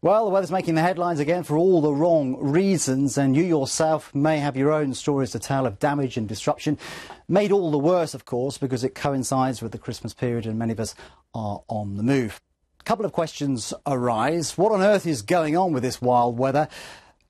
Well, the weather's making the headlines again for all the wrong reasons, and you yourself may have your own stories to tell of damage and disruption. Made all the worse, of course, because it coincides with the Christmas period and many of us are on the move. A couple of questions arise. What on earth is going on with this wild weather,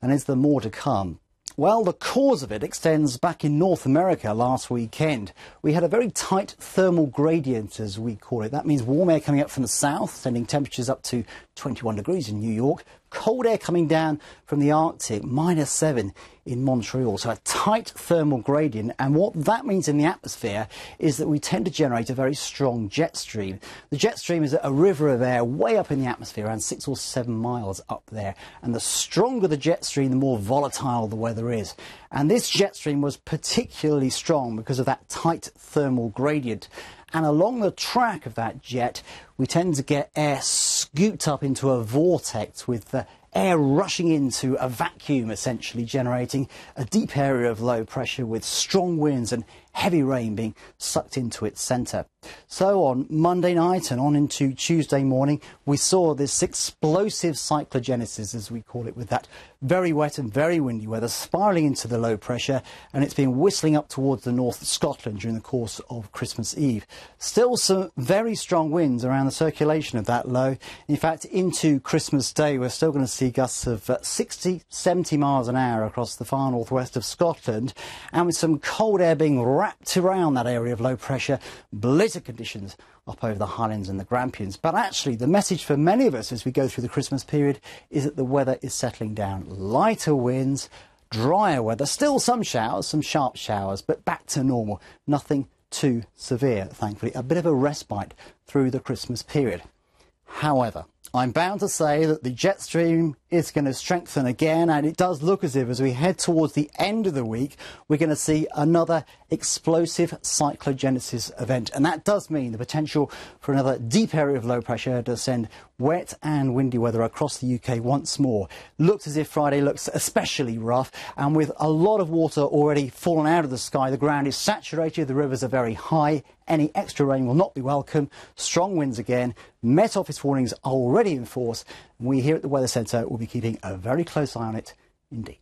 and is there more to come? Well, the cause of it extends back in North America last weekend. We had a very tight thermal gradient, as we call it. That means warm air coming up from the south, sending temperatures up to 21 degrees in New York. Cold air coming down from the Arctic, -7 in Montreal. So a tight thermal gradient. And what that means in the atmosphere is that we tend to generate a very strong jet stream. The jet stream is a river of air way up in the atmosphere, around 6 or 7 miles up there. And the stronger the jet stream, the more volatile the weather is. And this jet stream was particularly strong because of that tight thermal gradient. And along the track of that jet, we tend to get air scooped up into a vortex with the air rushing into a vacuum, essentially generating a deep area of low pressure with strong winds and heavy rain being sucked into its centre. So on Monday night and on into Tuesday morning, we saw this explosive cyclogenesis, as we call it, with that very wet and very windy weather spiralling into the low pressure, and it's been whistling up towards the north of Scotland during the course of Christmas Eve. Still some very strong winds around the circulation of that low. In fact, into Christmas Day, we're still going to see gusts of 60, 70 miles an hour across the far northwest of Scotland, and with some cold air being wrapped around that area of low pressure, blizzard conditions up over the Highlands and the Grampians. But actually, the message for many of us as we go through the Christmas period is that the weather is settling down. Lighter winds, drier weather, still some showers, some sharp showers, but back to normal. Nothing too severe, thankfully. A bit of a respite through the Christmas period. However, I'm bound to say that the jet stream is going to strengthen again, and it does look as if as we head towards the end of the week, we're going to see another explosive cyclogenesis event. And that does mean the potential for another deep area of low pressure to send wet and windy weather across the UK once more. Looks as if Friday looks especially rough, and with a lot of water already fallen out of the sky, the ground is saturated, the rivers are very high. Any extra rain will not be welcome. Strong winds again. Met Office warnings are already in force. We here at the Weather Centre will be keeping a very close eye on it indeed.